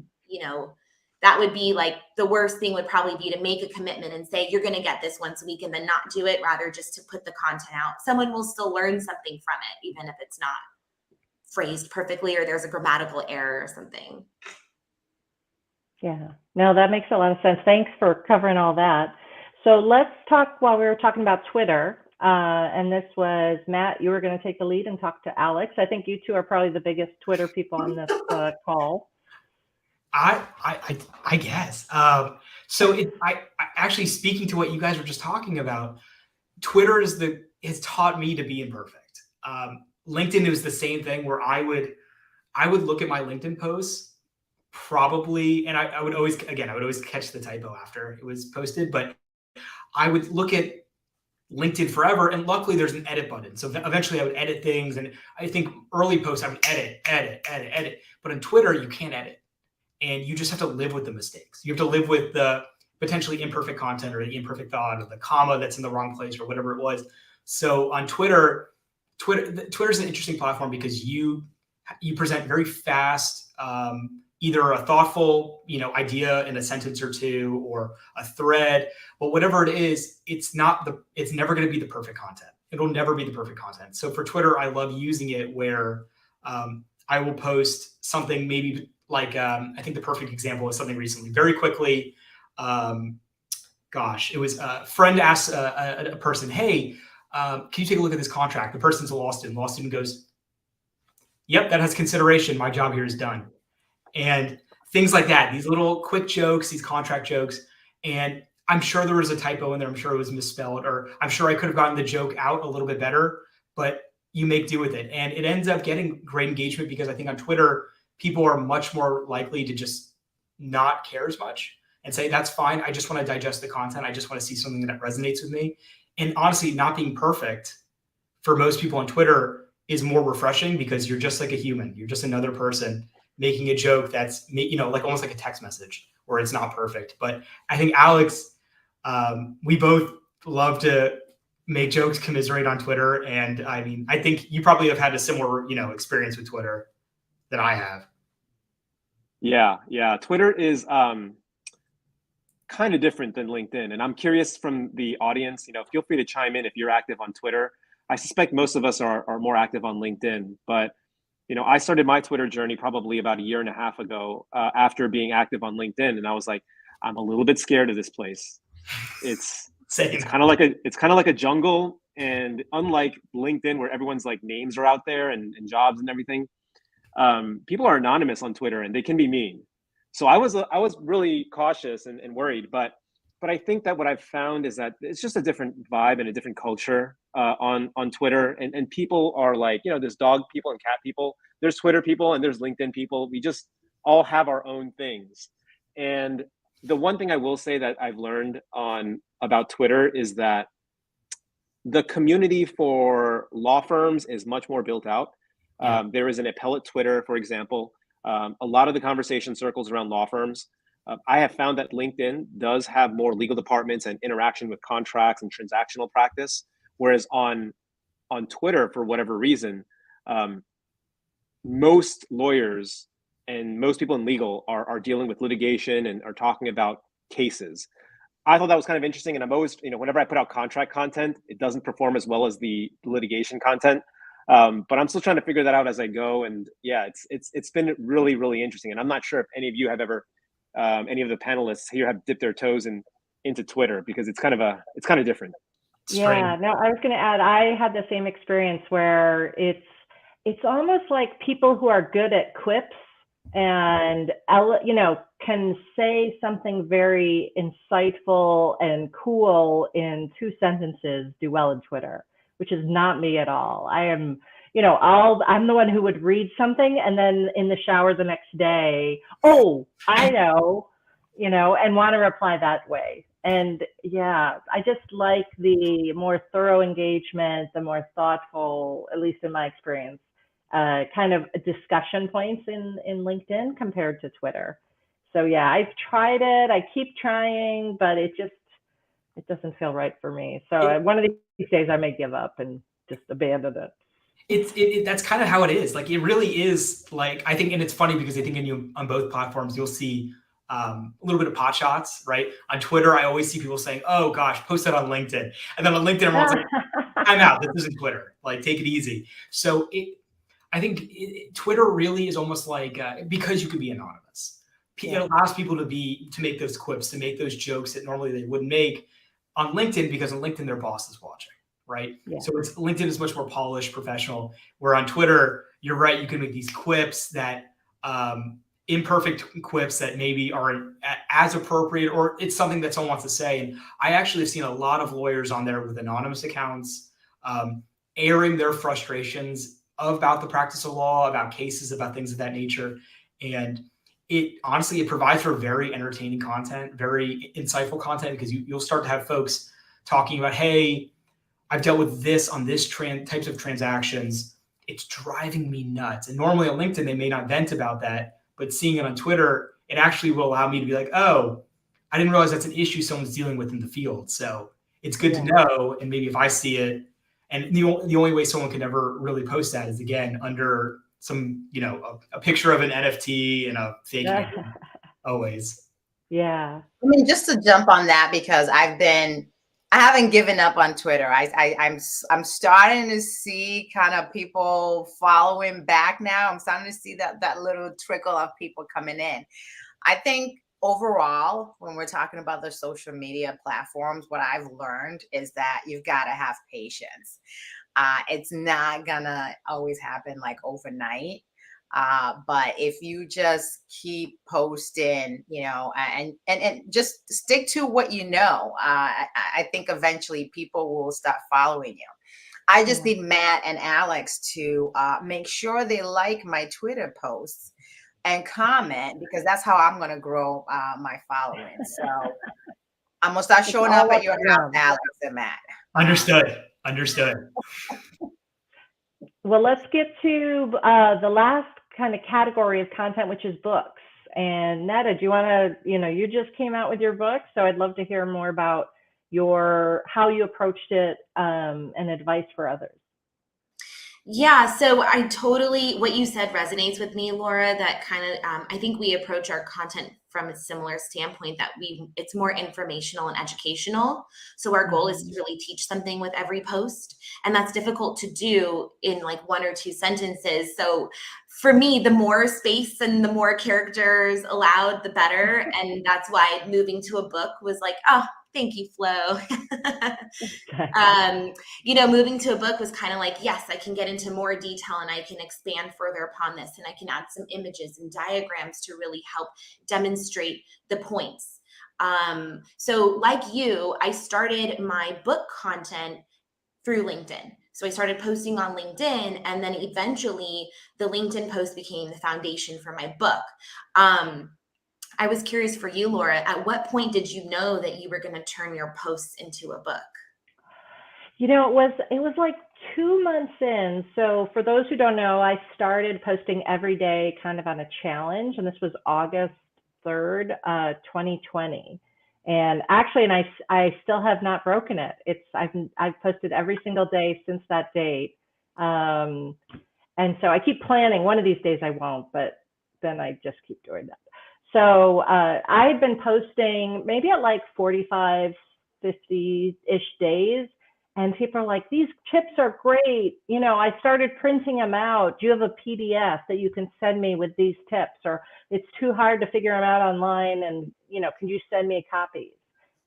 that would be like the worst thing would probably be to make a commitment and say, you're going to get this once a week and then not do it, rather just to put the content out. Someone will still learn something from it, even if it's not phrased perfectly or there's a grammatical error or something. Yeah, no, that makes a lot of sense. Thanks for covering all that. So let's talk while we were talking about Twitter. And this was Matt, you were going to take the lead and talk to Alex. I think you two are probably the biggest Twitter people on this call. I guess. So I actually, speaking to what you guys were just talking about, Twitter has taught me to be imperfect. LinkedIn was the same thing where I would look at my LinkedIn posts probably, and I would always catch the typo after it was posted, but I would look at LinkedIn forever, and luckily there's an edit button. So eventually I would edit things, and I think early posts I would edit. But on Twitter, you can't edit, and you just have to live with the mistakes. You have to live with the potentially imperfect content or the imperfect thought or the comma that's in the wrong place or whatever it was. So on Twitter's an interesting platform because you present very fast, either a thoughtful, idea in a sentence or two, or a thread, but whatever it is, it's never going to be the perfect content. It'll never be the perfect content. So for Twitter, I love using it where I will post something maybe like, I think the perfect example was something recently, very quickly. It was a friend asked a person, hey, can you take a look at this contract? The person's a law student. Law student goes, yep, that has consideration. My job here is done. And things like that, these little quick jokes, these contract jokes. And I'm sure there was a typo in there. I'm sure it was misspelled, or I'm sure I could have gotten the joke out a little bit better, but you make do with it. And it ends up getting great engagement because I think on Twitter, people are much more likely to just not care as much and say, that's fine. I just want to digest the content. I just want to see something that resonates with me. And honestly, not being perfect for most people on Twitter is more refreshing because you're just like a human. You're just another person making a joke that's, like almost like a text message where it's not perfect. But I think Alex, we both love to make jokes, commiserate on Twitter. And I mean, I think you probably have had a similar, experience with Twitter that I have. Yeah. Twitter is kind of different than LinkedIn. And I'm curious from the audience, feel free to chime in if you're active on Twitter. I suspect most of us are more active on LinkedIn, but I started my Twitter journey probably about a year and a half ago after being active on LinkedIn, and I was like, I'm a little bit scared of this place. It's kind of like a jungle, and unlike LinkedIn where everyone's like names are out there and jobs and everything, people are anonymous on Twitter and they can be mean. So I was really cautious and worried, but I think that what I've found is that it's just a different vibe and a different culture on Twitter, and people are like, there's dog people and cat people, there's Twitter people, and there's LinkedIn people. We just all have our own things. And the one thing I will say that I've learned about Twitter is that the community for law firms is much more built out. Yeah. There is an appellate Twitter, for example. A lot of the conversation circles around law firms. I have found that LinkedIn does have more legal departments and interaction with contracts and transactional practice, whereas on Twitter, for whatever reason, most lawyers and most people in legal are dealing with litigation and are talking about cases. I thought that was kind of interesting, and I'm always, whenever I put out contract content, it doesn't perform as well as the litigation content. But I'm still trying to figure that out as I go. And yeah, it's been really, really interesting. And I'm not sure if any of you have ever, any of the panelists here have dipped their toes into Twitter, because it's kind of different. Yeah, no, I was going to add, I had the same experience where it's almost like people who are good at quips and, can say something very insightful and cool in 2 sentences do well in Twitter, which is not me at all. I am, I'm the one who would read something and then in the shower the next day, oh, I know, and want to reply that way. And yeah, I just like the more thorough engagement, the more thoughtful, at least in my experience, kind of discussion points in LinkedIn compared to Twitter. So yeah, I've tried it. I keep trying, but it doesn't feel right for me. So one of these days I may give up and just abandon it. That's kind of how it is. Like, it really is like, I think, and it's funny because I think on both platforms, you'll see a little bit of pot shots, right? On Twitter, I always see people saying, oh gosh, post that on LinkedIn. And then on LinkedIn, everyone's like, I'm out. This isn't Twitter. Like, take it easy. So I think Twitter really is almost like, because you can be anonymous. It allows people to make those quips, to make those jokes that normally they wouldn't make on LinkedIn, because on LinkedIn, their boss is watching, right? Yeah. So LinkedIn is much more polished, professional, where on Twitter, you're right, you can make these quips that imperfect quips that maybe aren't as appropriate, or it's something that someone wants to say. And I actually have seen a lot of lawyers on there with anonymous accounts, airing their frustrations about the practice of law, about cases, about things of that nature. And it honestly, it provides for very entertaining content, very insightful content, because you'll start to have folks talking about, hey, I've dealt with this on this types of transactions. It's driving me nuts. And normally on LinkedIn, they may not vent about that, but seeing it on Twitter, it actually will allow me to be like, oh, I didn't realize that's an issue someone's dealing with in the field. So it's good to know. And maybe if I see it, and the only way someone can ever really post that is, again, under some, a picture of an NFT and a fake name, always. Yeah. I mean, just to jump on that, because I haven't given up on Twitter. I'm starting to see kind of people following back now. I'm starting to see that little trickle of people coming in. I think overall, when we're talking about the social media platforms, what I've learned is that you've got to have patience. It's not gonna always happen like overnight. But if you just keep posting, and just stick to what you know, I think eventually people will start following you. I just need Matt and Alex to make sure they like my Twitter posts and comment, because that's how I'm going to grow my following. So I'm going to start showing up at your house, Alex and Matt. Understood. Well, let's get to the last kind of category of content, which is books. And Netta, do you want to, you just came out with your book, so I'd love to hear more about how you approached it and advice for others. Yeah, so what you said resonates with me, Laura, that kind of, I think we approach our content from a similar standpoint, that it's more informational and educational. So our goal is to really teach something with every post. And that's difficult to do in like 1 or 2 sentences. So for me, the more space and the more characters allowed, the better. And that's why moving to a book was like, oh, thank you, Flo. Moving to a book was kind of like, yes, I can get into more detail and I can expand further upon this, and I can add some images and diagrams to really help demonstrate the points. So like you, I started my book content through LinkedIn. So I started posting on LinkedIn, and then eventually the LinkedIn post became the foundation for my book. I was curious for you, Laura, at what point did you know that you were going to turn your posts into a book? It was like 2 months in. So for those who don't know, I started posting every day kind of on a challenge, and this was August 3rd, 2020. And actually, I still have not broken it. I've posted every single day since that date. And so I keep planning one of these days I won't, but then I just keep doing that. So I've been posting maybe at like 45, 50-ish days. And people are like, these tips are great. I started printing them out. Do you have a PDF that you can send me with these tips? Or it's too hard to figure them out online. And, can you send me copies?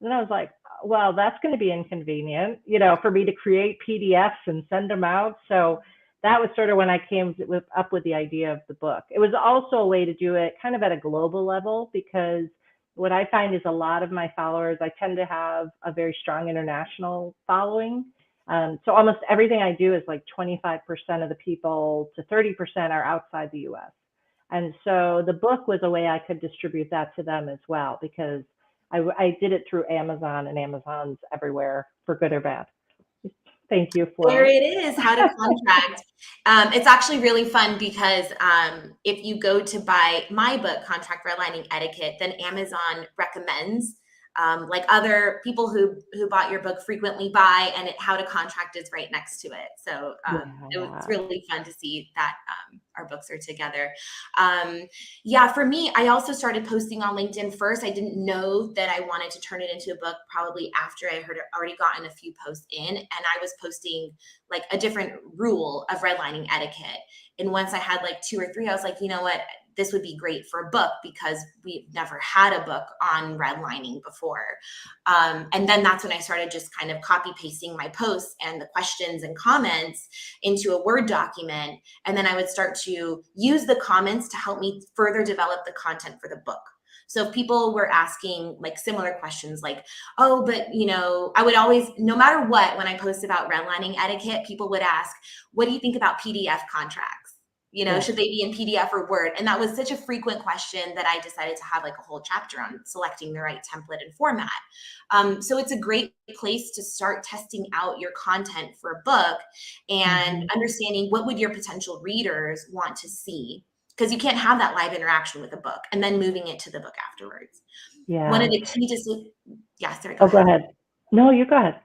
And I was like, well, that's going to be inconvenient, for me to create PDFs and send them out. So that was sort of when I came up with the idea of the book. It was also a way to do it kind of at a global level, because what I find is a lot of my followers, I tend to have a very strong international following. So almost everything I do is like 25% of the people to 30% are outside the US. And so the book was a way I could distribute that to them as well, because I did it through Amazon, and Amazon's everywhere for good or bad. Thank you, Flo. There it is, how to contract. It's actually really fun because if you go to buy my book, Contract Redlining Etiquette, then Amazon recommends like other people who bought your book frequently buy, and how to contract is right next to it. So it was really fun to see that our books are together. For me, I also started posting on LinkedIn first. I didn't know that I wanted to turn it into a book probably after I had already gotten a few posts in, and I was posting like a different rule of redlining etiquette. And once I had like 2 or 3, I was like, you know what? this would be great for a book because we've never had a book on redlining before. And then that's when I started just kind of copy pasting my posts and the questions and comments into a Word document. And then I would start to use the comments to help me further develop the content for the book. So if people were asking like similar questions like, oh, but I would always, no matter what, when I post about redlining etiquette, people would ask, what do you think about PDF contracts? Should they be in PDF or Word? And that was such a frequent question that I decided to have like a whole chapter on selecting the right template and format. So it's a great place to start testing out your content for a book and understanding what would your potential readers want to see. Because you can't have that live interaction with a book and then moving it to the book afterwards. Yeah. One of the key sorry. Go ahead. No, you go ahead.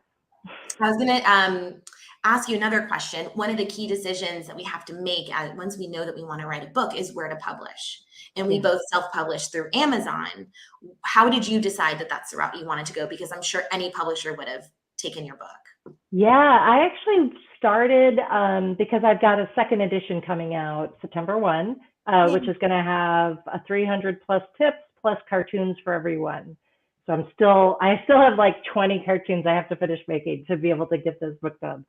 I was going to ask you another question. One of the key decisions that we have to make once we know that we want to write a book is where to publish. And we both self-published through Amazon. How did you decide that that's the route you wanted to go? Because I'm sure any publisher would have taken your book. Yeah, I actually started because I've got a second edition coming out September 1. Which is going to have 300 plus tips plus cartoons for everyone. So I still have like 20 cartoons I have to finish making to be able to get this book done.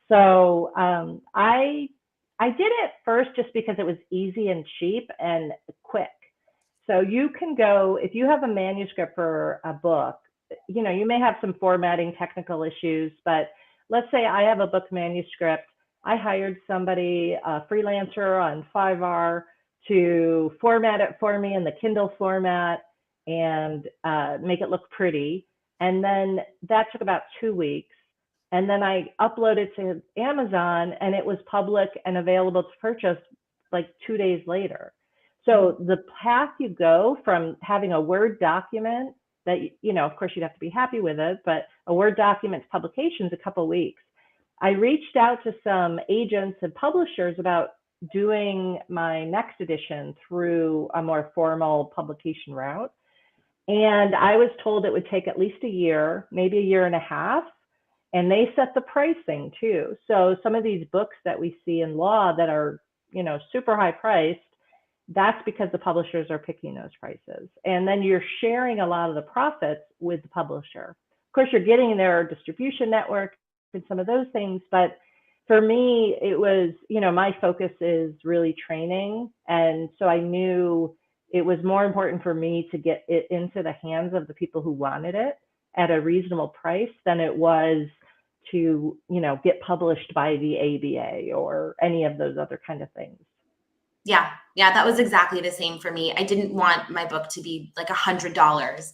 So I did it first just because it was easy and cheap and quick. So you can go, if you have a manuscript for a book, you may have some formatting technical issues, but let's say I have a book manuscript. I hired somebody, a freelancer on Fiverr, to format it for me in the Kindle format and make it look pretty. And then that took about 2 weeks. And then I uploaded to Amazon and it was public and available to purchase like 2 days later. So the path you go from having a Word document that, of course you'd have to be happy with it, but a Word document to publication is a couple of weeks. I reached out to some agents and publishers about doing my next edition through a more formal publication route. And I was told it would take at least a year, maybe a year and a half. And they set the pricing too. So some of these books that we see in law that are, super high priced, that's because the publishers are picking those prices. And then you're sharing a lot of the profits with the publisher. Of course, you're getting their distribution network and some of those things, but for me, it was, my focus is really training. And so I knew it was more important for me to get it into the hands of the people who wanted it at a reasonable price than it was to, get published by the ABA or any of those other kind of things. Yeah, that was exactly the same for me. I didn't want my book to be like $100.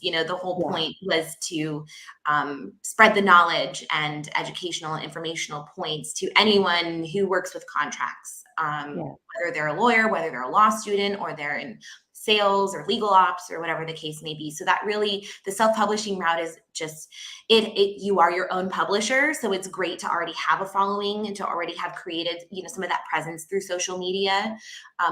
The whole point was to spread the knowledge and educational and informational points to anyone who works with contracts, whether they're a lawyer, whether they're a law student, or they're in sales or legal ops or whatever the case may be. So that really, the self-publishing route is just, you are your own publisher. So it's great to already have a following and to already have created, some of that presence through social media,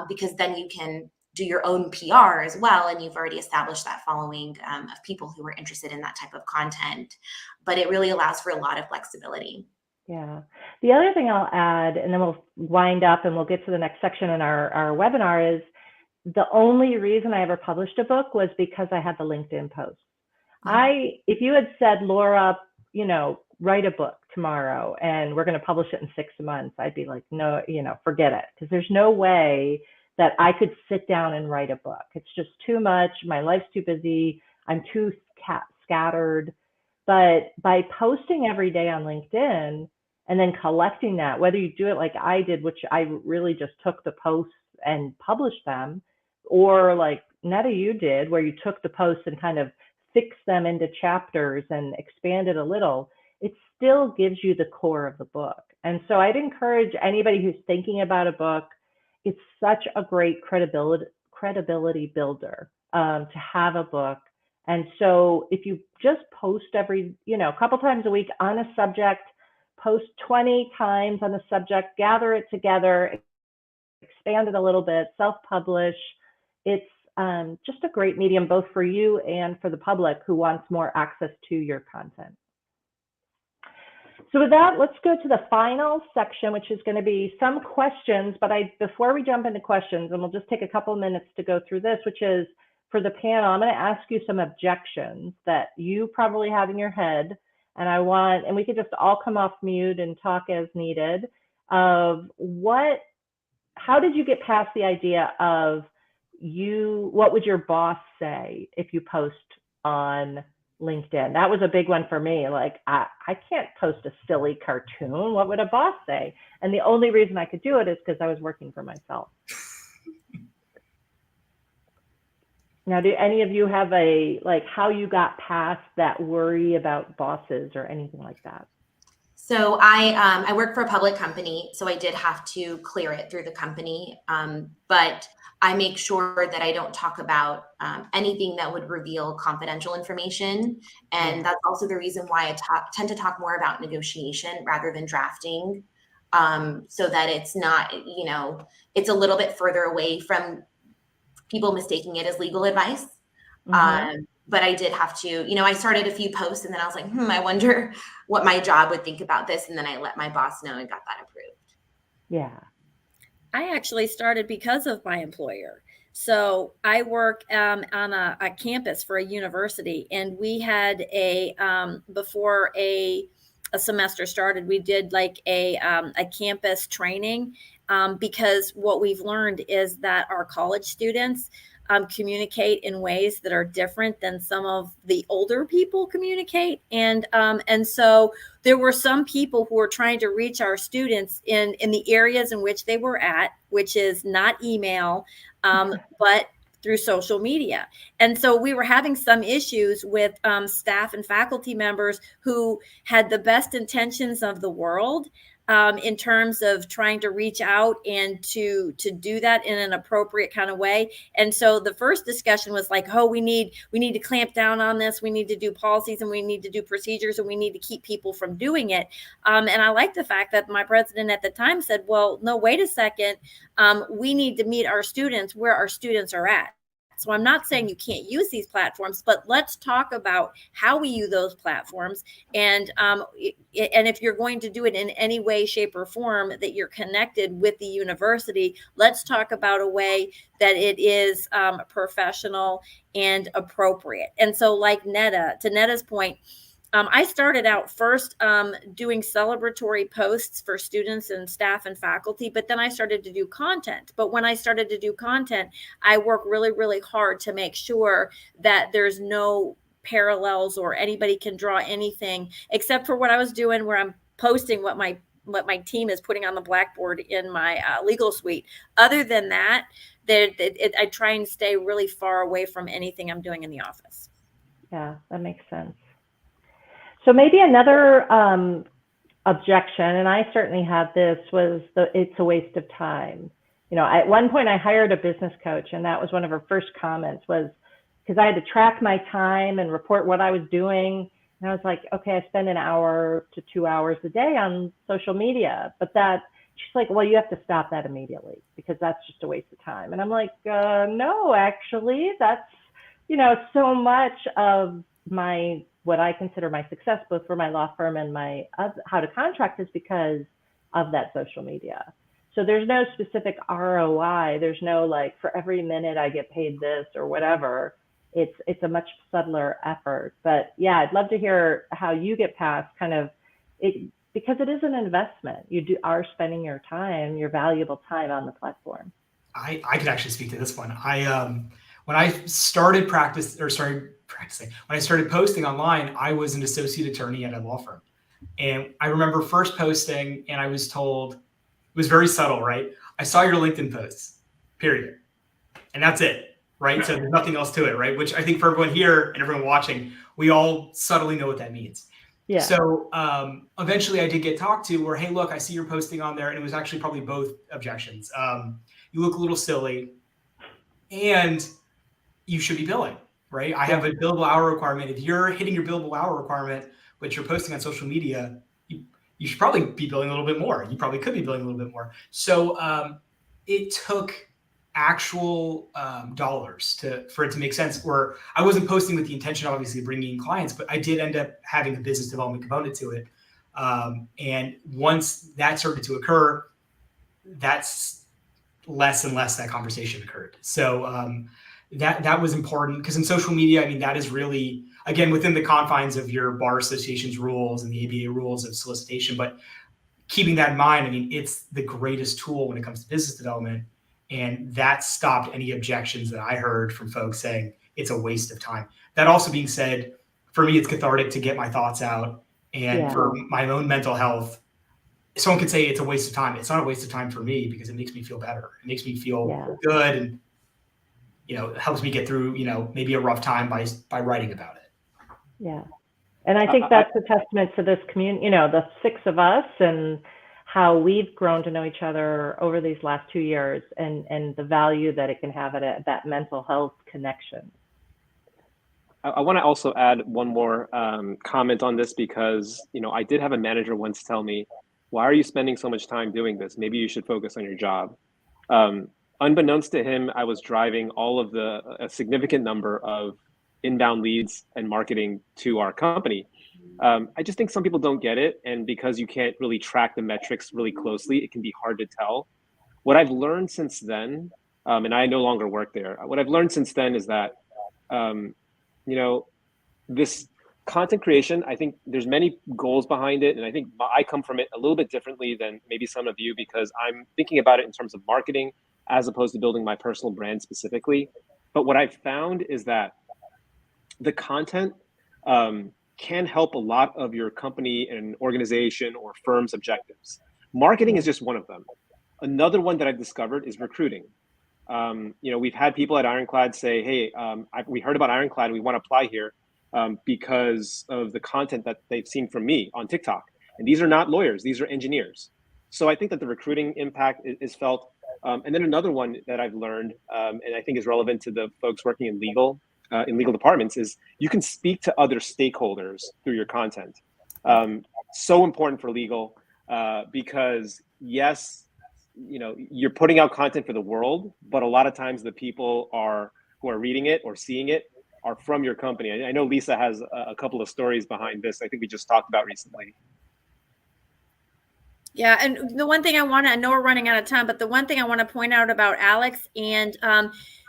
because then you can do your own PR as well. And you've already established that following of people who are interested in that type of content, but it really allows for a lot of flexibility. Yeah. The other thing I'll add, and then we'll wind up and we'll get to the next section in our webinar, is the only reason I ever published a book was because I had the LinkedIn post. If you had said, Laura, write a book tomorrow and we're going to publish it in 6 months, I'd be like, no, forget it. Because there's no way that I could sit down and write a book. It's just too much. My life's too busy. I'm too scattered. But by posting every day on LinkedIn and then collecting that, whether you do it like I did, which I really just took the posts and published them, or like Netta, you did, where you took the posts and kind of fixed them into chapters and expanded a little, it still gives you the core of the book. And so I'd encourage anybody who's thinking about a book, it's such a great credibility builder to have a book. And so if you just post every, a couple times a week on a subject, post 20 times on a subject, gather it together, expand it a little bit, self-publish. It's just a great medium, both for you and for the public who wants more access to your content. So with that, let's go to the final section, which is going to be some questions. But before we jump into questions, and we'll just take a couple of minutes to go through this, which is for the panel, I'm going to ask you some objections that you probably have in your head. And we could just all come off mute and talk as needed of how did you get past the idea of what would your boss say if you post on LinkedIn? That was a big one for me. Like, I can't post a silly cartoon. What would a boss say? And the only reason I could do it is because I was working for myself. Now, do any of you have how you got past that worry about bosses or anything like that? So I work for a public company, so I did have to clear it through the company. But I make sure that I don't talk about anything that would reveal confidential information. And that's also the reason why I tend to talk more about negotiation rather than drafting, so that it's not, it's a little bit further away from people mistaking it as legal advice. But I did have to, I started a few posts and then I was like, I wonder what my job would think about this. And then I let my boss know and got that approved. Yeah. I actually started because of my employer. So I work on a campus for a university, and we had before a semester started, we did like a campus training, because what we've learned is that our college students communicate in ways that are different than some of the older people communicate. And so there were some people who were trying to reach our students in the areas in which they were at, which is not email, but through social media. And so we were having some issues with staff and faculty members who had the best intentions of the world, in terms of trying to reach out and to do that in an appropriate kind of way. And so the first discussion was like, oh, we need to clamp down on this. We need to do policies and we need to do procedures and we need to keep people from doing it. And I like the fact that my president at the time said, well, no, wait a second. We need to meet our students where our students are at. So I'm not saying you can't use these platforms, but let's talk about how we use those platforms. And if you're going to do it in any way, shape, or form that you're connected with the university, let's talk about a way that it is professional and appropriate. And so like to Netta's point, I started out first doing celebratory posts for students and staff and faculty, but then I started to do content. But when I started to do content, I work really, really hard to make sure that there's no parallels or anybody can draw anything except for what I was doing where I'm posting what my team is putting on the blackboard in my legal suite. Other than that, I try and stay really far away from anything I'm doing in the office. Yeah, that makes sense. So maybe another objection, and I certainly had this, was it's a waste of time. At one point I hired a business coach, and that was one of her first comments, was because I had to track my time and report what I was doing. And I was like, okay, I spend an hour to 2 hours a day on social media, but she's like, well, you have to stop that immediately because that's just a waste of time. And I'm like, no, actually, that's, so much of what I consider my success, both for my law firm and my how to contract, is because of that social media. So there's no specific ROI. There's no like, for every minute I get paid this or whatever. It's a much subtler effort. But yeah, I'd love to hear how you get past kind of it, because it is an investment. You are spending your time, your valuable time on the platform. I could actually speak to this one. When I started practicing, when I started posting online, I was an associate attorney at a law firm. And I remember first posting and I was told, it was very subtle, right? I saw your LinkedIn posts, period. And that's it, right? So there's nothing else to it, right? Which I think for everyone here and everyone watching, we all subtly know what that means. Yeah. So eventually I did get talked to where, hey, look, I see you're posting on there. And it was actually probably both objections. You look a little silly and you should be billing, right? I have a billable hour requirement. If you're hitting your billable hour requirement, but you're posting on social media, you should probably be billing a little bit more. You probably could be billing a little bit more. So it took actual dollars for it to make sense, where I wasn't posting with the intention of obviously bringing in clients, but I did end up having a business development component to it. And once that started to occur, that's less and less that conversation occurred. So that was important, because in social media, I mean, that is really, again, within the confines of your bar association's rules and the ABA rules of solicitation. But keeping that in mind, I mean, it's the greatest tool when it comes to business development. And that stopped any objections that I heard from folks saying it's a waste of time. That also being said, for me, it's cathartic to get my thoughts out. And for my own mental health, someone could say it's a waste of time. It's not a waste of time for me, because it makes me feel better. It makes me feel good, and it helps me get through maybe a rough time by writing about it. Yeah, and I think that's a testament to this community. The 6 of us, and how we've grown to know each other over these last 2 years, and the value that it can have at that mental health connection. I want to also add one more comment on this, because I did have a manager once tell me, "Why are you spending so much time doing this? Maybe you should focus on your job." Unbeknownst to him, I was driving a significant number of inbound leads and marketing to our company. I just think some people don't get it, and because you can't really track the metrics really closely, it can be hard to tell. What I've learned since then, and I no longer work there, what I've learned since then is that this content creation, I think there's many goals behind it. And I think I come from it a little bit differently than maybe some of you, because I'm thinking about it in terms of marketing as opposed to building my personal brand specifically. But what I've found is that the content can help a lot of your company and organization or firm's objectives. Marketing is just one of them. Another one that I've discovered is recruiting. We've had people at Ironclad say, "Hey, we heard about Ironclad, we want to apply here because of the content that they've seen from me on TikTok." And these are not lawyers, these are engineers. So I think that the recruiting impact is felt. And then another one that I've learned, and I think is relevant to the folks working in legal departments, is you can speak to other stakeholders through your content. So important for legal, because yes, you're putting out content for the world, but a lot of times the people who are reading it or seeing it are from your company. I know Lisa has a couple of stories behind this. I think we just talked about recently. Yeah, and the one thing I know we're running out of time, but the one thing I want to point out about Alex, and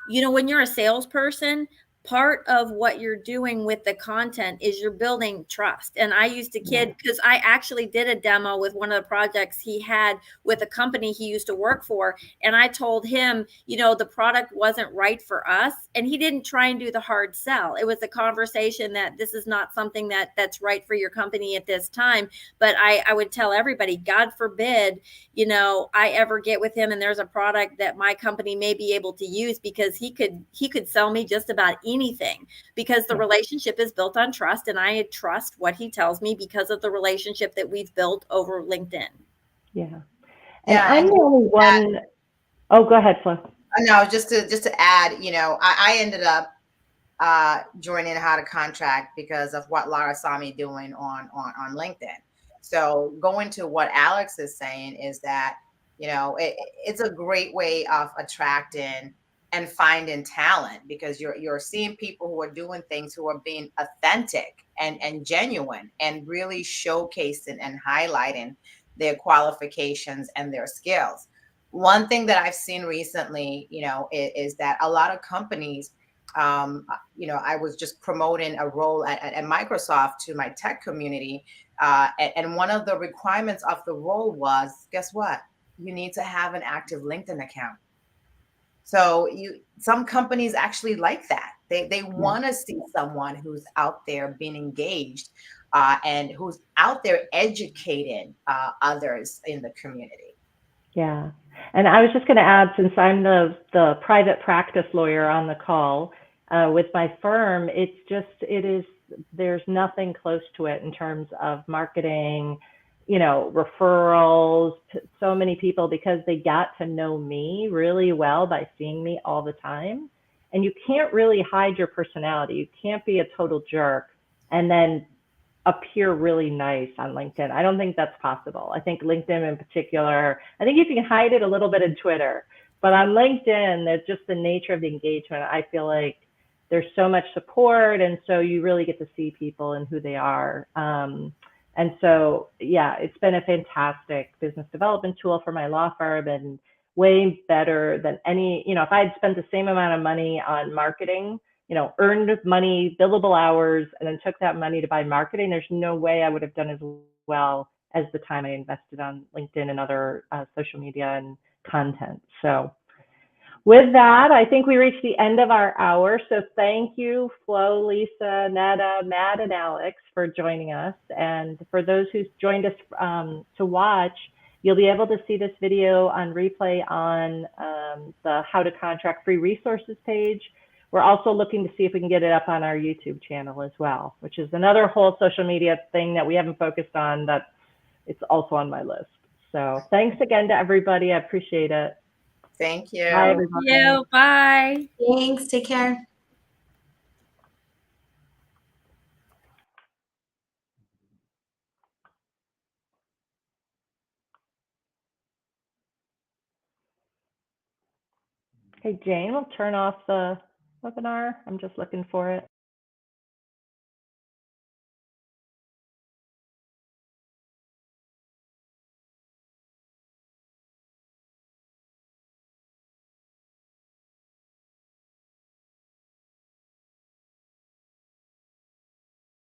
when you're a salesperson, part of what you're doing with the content is you're building trust. And I used to kid, because I actually did a demo with one of the projects he had with a company he used to work for. And I told him, the product wasn't right for us. And he didn't try and do the hard sell. It was a conversation that this is not something that's right for your company at this time. But I would tell everybody, God forbid, I ever get with him and there's a product that my company may be able to use, because he could sell me just about anything, because the relationship is built on trust, and I trust what he tells me because of the relationship that we've built over LinkedIn. Yeah. And I'm the only one. Oh, go ahead, Flo. No, just to add, I ended up joining How to Contract because of what Laura saw me doing on LinkedIn. So going to what Alex is saying is that, it's a great way of attracting and finding talent, because you're seeing people who are doing things, who are being authentic and genuine, and really showcasing and highlighting their qualifications and their skills. One thing that I've seen recently, is that a lot of companies, I was just promoting a role at Microsoft to my tech community. And one of the requirements of the role was, guess what? You need to have an active LinkedIn account. So some companies actually like that. They want to see someone who's out there being engaged and who's out there educating others in the community. Yeah. And I was just going to add, since I'm the private practice lawyer on the call with my firm, there's nothing close to it in terms of marketing, referrals, so many people, because they got to know me really well by seeing me all the time. And you can't really hide your personality. You can't be a total jerk and then appear really nice on LinkedIn. I don't think that's possible. I think LinkedIn in particular, I think you can hide it a little bit in Twitter, but on LinkedIn, there's just the nature of the engagement. I feel like there's so much support, and so you really get to see people and who they are. And so, yeah, it's been a fantastic business development tool for my law firm, and way better than any, you know, if I had spent the same amount of money on marketing, you know, earned money, billable hours, and then took that money to buy marketing, there's no way I would have done as well as the time I invested on LinkedIn and other social media and content. So with that, I think we reached the end of our hour. So thank you, Flo, Lisa, Netta, Matt, and Alex for joining us. And for those who've joined us to watch, you'll be able to see this video on replay on the How to Contract Free Resources page. We're also looking to see if we can get it up on our YouTube channel as well, which is another whole social media thing that we haven't focused on, that it's also on my list. So thanks again to everybody. I appreciate it. Thank you. Bye, everybody. Thank you. Bye. Thanks. Take care. Hey, Jane, we'll turn off the webinar. I'm just looking for it.